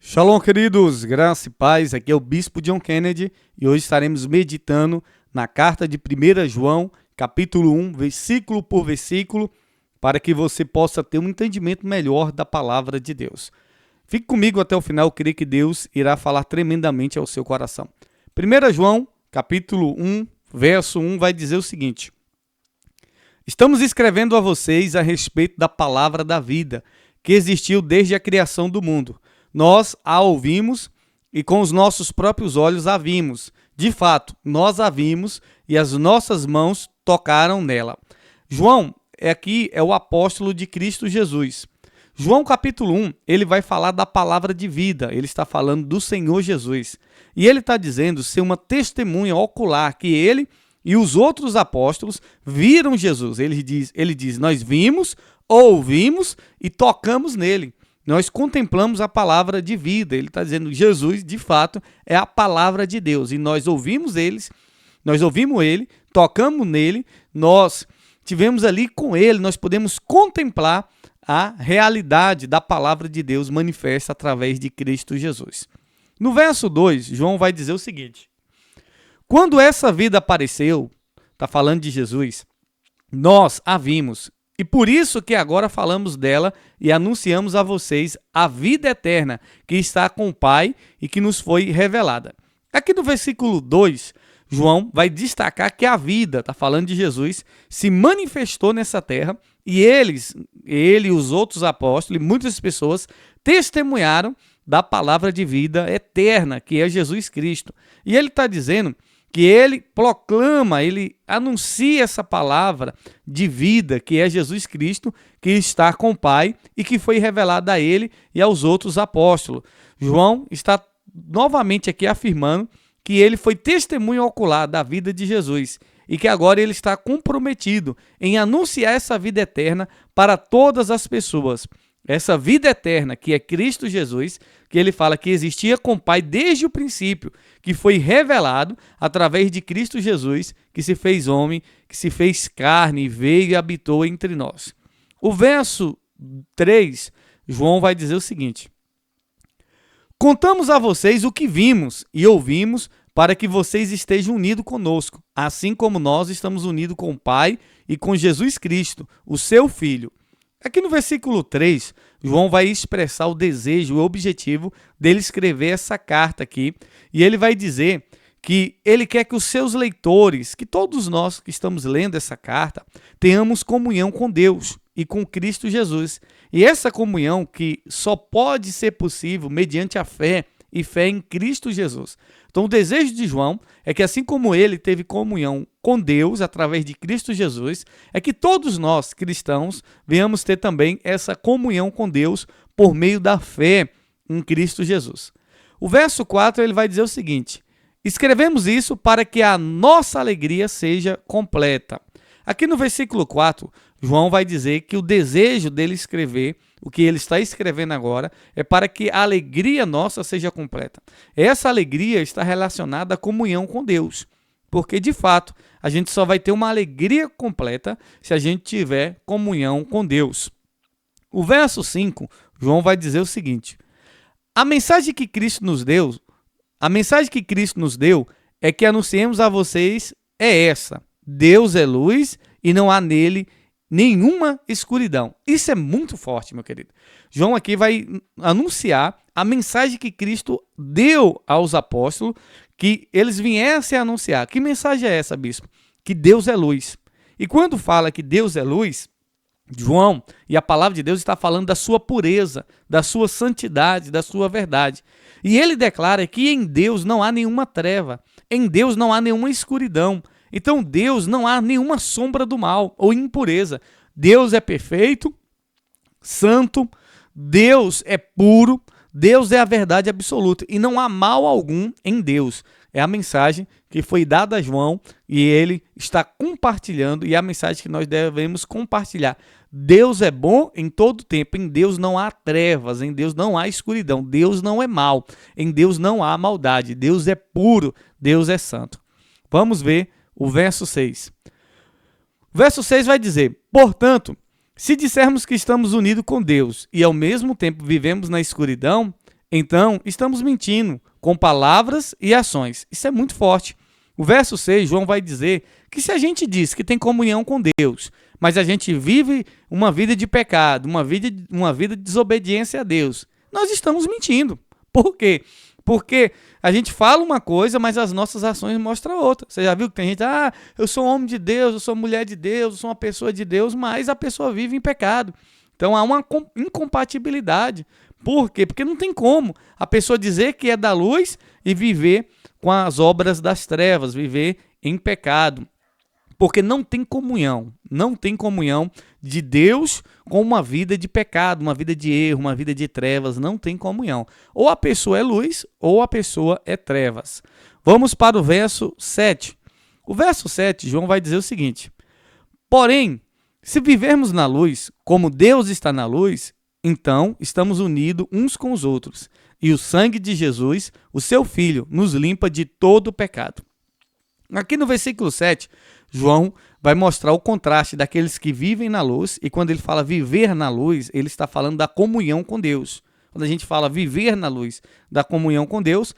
Shalom, queridos, graça e paz, aqui é o Bispo John Kennedy e hoje estaremos meditando na carta de 1 João, capítulo 1, versículo por versículo, para que você possa ter um entendimento melhor da palavra de Deus. Fique comigo até o final, eu creio que Deus irá falar tremendamente ao seu coração. 1 João, capítulo 1, verso 1, vai dizer o seguinte: Estamos escrevendo a vocês a respeito da palavra da vida, que existiu desde a criação do mundo. Nós a ouvimos e com os nossos próprios olhos a vimos. De fato, nós a vimos e as nossas mãos tocaram nela. João aqui é o apóstolo de Cristo Jesus. João capítulo 1, ele vai falar da palavra de vida, ele está falando do Senhor Jesus. E ele está dizendo ser uma testemunha ocular que ele e os outros apóstolos viram Jesus. Ele diz, nós vimos, ouvimos e tocamos nele. Nós contemplamos a palavra de vida. Ele está dizendo que Jesus, de fato, é a palavra de Deus. E nós ouvimos ele, tocamos nele, nós tivemos ali com ele, nós podemos contemplar a realidade da palavra de Deus manifesta através de Cristo Jesus. No verso 2, João vai dizer o seguinte: quando essa vida apareceu, está falando de Jesus, nós a vimos. E por isso que agora falamos dela e anunciamos a vocês a vida eterna que está com o Pai e que nos foi revelada. Aqui no versículo 2, João vai destacar que a vida, está falando de Jesus, se manifestou nessa terra e ele e os outros apóstolos e muitas pessoas testemunharam da palavra de vida eterna, que é Jesus Cristo. E ele está dizendo que ele proclama, ele anuncia essa palavra de vida, que é Jesus Cristo, que está com o Pai e que foi revelada a ele e aos outros apóstolos. João está novamente aqui afirmando que ele foi testemunho ocular da vida de Jesus e que agora ele está comprometido em anunciar essa vida eterna para todas as pessoas. Essa vida eterna, que é Cristo Jesus, que ele fala que existia com o Pai desde o princípio, que foi revelado através de Cristo Jesus, que se fez homem, que se fez carne, veio e habitou entre nós. O verso 3, João vai dizer o seguinte: contamos a vocês o que vimos e ouvimos para que vocês estejam unidos conosco, assim como nós estamos unidos com o Pai e com Jesus Cristo, o seu Filho. Aqui no versículo 3, João vai expressar o desejo, o objetivo dele escrever essa carta aqui. E ele vai dizer que ele quer que os seus leitores, que todos nós que estamos lendo essa carta, tenhamos comunhão com Deus e com Cristo Jesus. E essa comunhão que só pode ser possível mediante a fé e fé em Cristo Jesus. Então o desejo de João é que assim como ele teve comunhão com Deus através de Cristo Jesus, é que todos nós cristãos venhamos ter também essa comunhão com Deus por meio da fé em Cristo Jesus. O verso 4 ele vai dizer o seguinte: escrevemos isso para que a nossa alegria seja completa. Aqui no versículo 4, João vai dizer que o desejo dele escrever, o que ele está escrevendo agora, é para que a alegria nossa seja completa. Essa alegria está relacionada à comunhão com Deus, porque de fato a gente só vai ter uma alegria completa se a gente tiver comunhão com Deus. O verso 5, João vai dizer o seguinte: a mensagem que Cristo nos deu é que anunciemos a vocês é essa: Deus é luz e não há nele nenhuma escuridão. Isso é muito forte, meu querido. João aqui vai anunciar a mensagem que Cristo deu aos apóstolos, que eles viessem a anunciar. Que mensagem é essa, bispo? Que Deus é luz. E quando fala que Deus é luz, João e a palavra de Deus está falando da sua pureza, da sua santidade, da sua verdade. E ele declara que em Deus não há nenhuma treva, em Deus não há nenhuma escuridão. Então Deus não há nenhuma sombra do mal ou impureza. Deus é perfeito, santo, Deus é puro, Deus é a verdade absoluta e não há mal algum em Deus. É a mensagem que foi dada a João e ele está compartilhando, e é a mensagem que nós devemos compartilhar. Deus é bom em todo tempo, em Deus não há trevas, em Deus não há escuridão, Deus não é mal, em Deus não há maldade, Deus é puro, Deus é santo. Vamos ver o verso 6. O verso 6 vai dizer: portanto, se dissermos que estamos unidos com Deus e ao mesmo tempo vivemos na escuridão, então estamos mentindo com palavras e ações. Isso é muito forte. O verso 6, João vai dizer que se a gente diz que tem comunhão com Deus, mas a gente vive uma vida de pecado, uma vida de desobediência a Deus, nós estamos mentindo. Por quê? Porque a gente fala uma coisa, mas as nossas ações mostram outra. Você já viu que tem gente, eu sou um homem de Deus, eu sou mulher de Deus, eu sou uma pessoa de Deus, mas a pessoa vive em pecado. Então há uma incompatibilidade. Por quê? Porque não tem como a pessoa dizer que é da luz e viver com as obras das trevas, viver em pecado. Porque não tem comunhão de Deus com uma vida de pecado, uma vida de erro, uma vida de trevas, não tem comunhão. Ou a pessoa é luz, ou a pessoa é trevas. Vamos para o verso 7. O verso 7, João vai dizer o seguinte: porém, se vivermos na luz, como Deus está na luz, então estamos unidos uns com os outros, e o sangue de Jesus, o seu Filho, nos limpa de todo o pecado. Aqui no versículo 7, João vai mostrar o contraste daqueles que vivem na luz, e quando ele fala viver na luz, ele está falando da comunhão com Deus. Quando a gente fala viver na luz, da comunhão com Deus,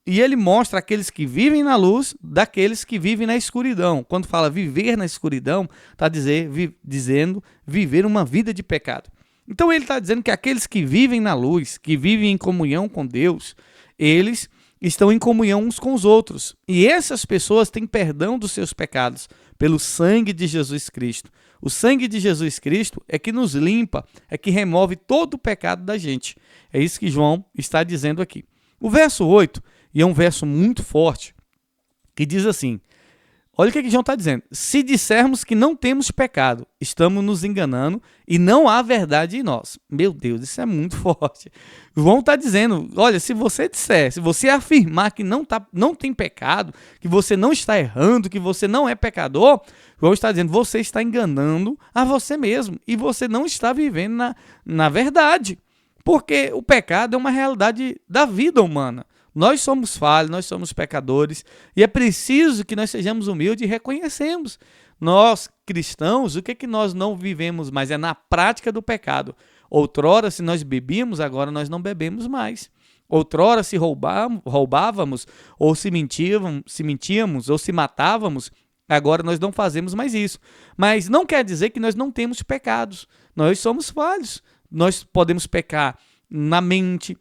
e ele mostra aqueles que vivem na luz daqueles que vivem na escuridão. Quando fala viver na escuridão, está dizendo viver uma vida de pecado. Então ele está dizendo que aqueles que vivem na luz, que vivem em comunhão com Deus, eles estão em comunhão uns com os outros. E essas pessoas têm perdão dos seus pecados pelo sangue de Jesus Cristo. O sangue de Jesus Cristo é que nos limpa, é que remove todo o pecado da gente. É isso que João está dizendo aqui. O verso 8, e é um verso muito forte, que diz assim: olha o que João está dizendo. Se dissermos que não temos pecado, estamos nos enganando e não há verdade em nós. Meu Deus, isso é muito forte. João está dizendo, olha, se você afirmar que não tem pecado, que você não está errando, que você não é pecador, João está dizendo, você está enganando a você mesmo e você não está vivendo na verdade. Porque o pecado é uma realidade da vida humana. Nós somos falhos, nós somos pecadores e é preciso que nós sejamos humildes e reconhecemos. Nós, cristãos, o que nós não vivemos mais é na prática do pecado. Outrora, se nós bebíamos, agora nós não bebemos mais. Outrora, se roubávamos ou se mentíamos ou se matávamos, agora nós não fazemos mais isso. Mas não quer dizer que nós não temos pecados. Nós somos falhos. Nós podemos pecar na mente,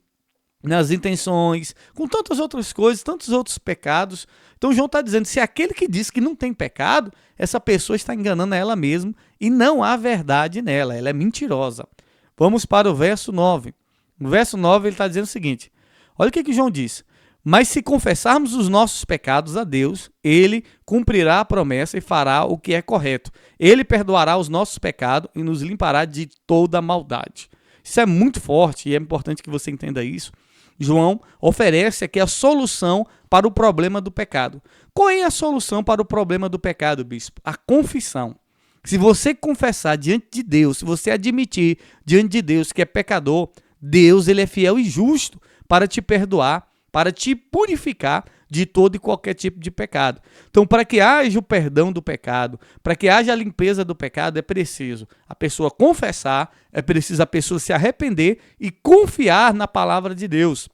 nas intenções, com tantas outras coisas, tantos outros pecados. Então João está dizendo, se aquele que diz que não tem pecado, essa pessoa está enganando ela mesma e não há verdade nela, ela é mentirosa. Vamos para o verso 9. No verso 9 ele está dizendo o seguinte, olha o que João diz: mas se confessarmos os nossos pecados a Deus, ele cumprirá a promessa e fará o que é correto. Ele perdoará os nossos pecados e nos limpará de toda maldade. Isso é muito forte e é importante que você entenda isso. João oferece aqui a solução para o problema do pecado. Qual é a solução para o problema do pecado, bispo? A confissão. Se você confessar diante de Deus, se você admitir diante de Deus que é pecador, Deus ele é fiel e justo para te perdoar, para te purificar de todo e qualquer tipo de pecado. Então, para que haja o perdão do pecado, para que haja a limpeza do pecado, é preciso a pessoa confessar, é preciso a pessoa se arrepender e confiar na palavra de Deus,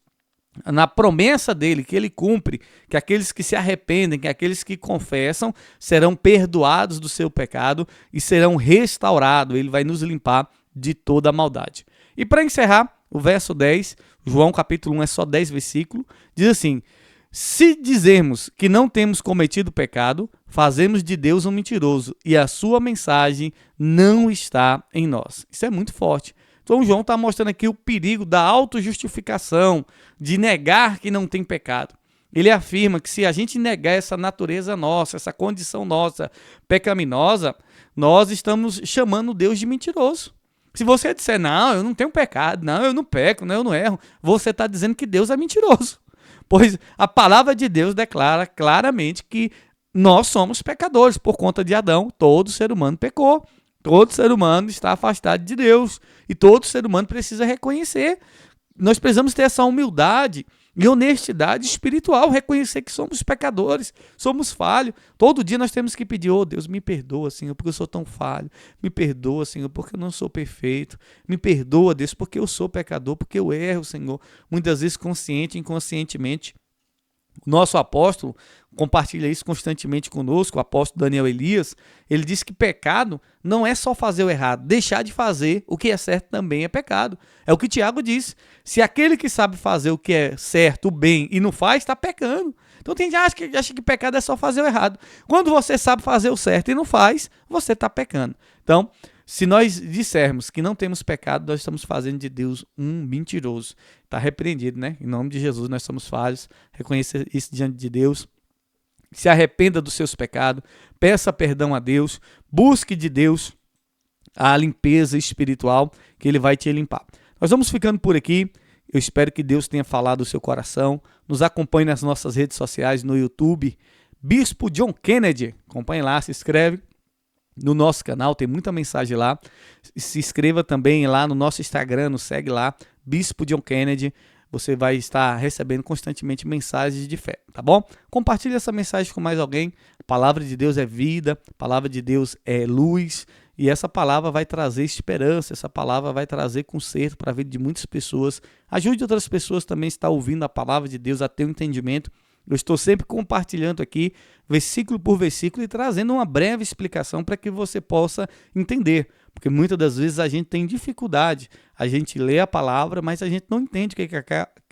na promessa dele, que ele cumpre, que aqueles que se arrependem, que aqueles que confessam, serão perdoados do seu pecado e serão restaurados. Ele vai nos limpar de toda a maldade. E para encerrar, o verso 10, João capítulo 1 é só 10 versículos, diz assim: se dizermos que não temos cometido pecado, fazemos de Deus um mentiroso e a sua mensagem não está em nós. Isso é muito forte. Então João está mostrando aqui o perigo da autojustificação, de negar que não tem pecado. Ele afirma que se a gente negar essa natureza nossa, essa condição nossa pecaminosa, nós estamos chamando Deus de mentiroso. Se você disser, não, eu não tenho pecado, não, eu não peco, não, eu não erro, você está dizendo que Deus é mentiroso. Pois a palavra de Deus declara claramente que nós somos pecadores. Por conta de Adão, todo ser humano pecou. Todo ser humano está afastado de Deus. E todo ser humano precisa reconhecer. Nós precisamos ter essa humildade E honestidade espiritual, reconhecer que somos pecadores, somos falhos. Todo dia nós temos que pedir, oh Deus, me perdoa, Senhor, porque eu sou tão falho. Me perdoa, Senhor, porque eu não sou perfeito. Me perdoa, Deus, porque eu sou pecador, porque eu erro, Senhor. Muitas vezes consciente e inconscientemente. O nosso apóstolo compartilha isso constantemente conosco, o apóstolo Daniel Elias. Ele diz que pecado não é só fazer o errado, deixar de fazer o que é certo também é pecado. É o que Tiago diz. Se aquele que sabe fazer o que é certo, o bem, e não faz, está pecando. Então tem gente que acha que pecado é só fazer o errado. Quando você sabe fazer o certo e não faz, você está pecando. Então, se nós dissermos que não temos pecado, nós estamos fazendo de Deus um mentiroso. Está repreendido, né? Em nome de Jesus, nós somos falhos. Reconheça isso diante de Deus. Se arrependa dos seus pecados. Peça perdão a Deus. Busque de Deus a limpeza espiritual, que Ele vai te limpar. Nós vamos ficando por aqui. Eu espero que Deus tenha falado o seu coração. Nos acompanhe nas nossas redes sociais, no YouTube. Bispo John Kennedy. Acompanhe lá, se inscreve no nosso canal, tem muita mensagem lá. Se inscreva também lá no nosso Instagram, nos segue lá, Bispo John Kennedy. Você vai estar recebendo constantemente mensagens de fé, tá bom? Compartilhe essa mensagem com mais alguém. A palavra de Deus é vida, a palavra de Deus é luz, e essa palavra vai trazer esperança, essa palavra vai trazer conserto para a vida de muitas pessoas. Ajude outras pessoas também a estar ouvindo a palavra de Deus, a ter um entendimento. Eu estou sempre compartilhando aqui, versículo por versículo, e trazendo uma breve explicação para que você possa entender. Porque muitas das vezes a gente tem dificuldade, a gente lê a palavra, mas a gente não entende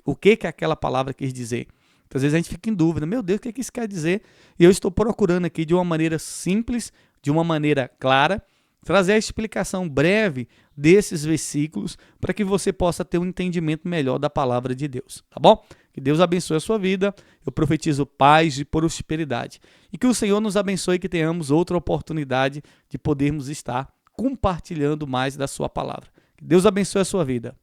o que aquela palavra quis dizer. Então, às vezes a gente fica em dúvida, meu Deus, o que isso quer dizer? E eu estou procurando aqui de uma maneira simples, de uma maneira clara, trazer a explicação breve desses versículos para que você possa ter um entendimento melhor da palavra de Deus, tá bom? Que Deus abençoe a sua vida, eu profetizo paz e prosperidade. E que o Senhor nos abençoe e que tenhamos outra oportunidade de podermos estar compartilhando mais da sua palavra. Que Deus abençoe a sua vida.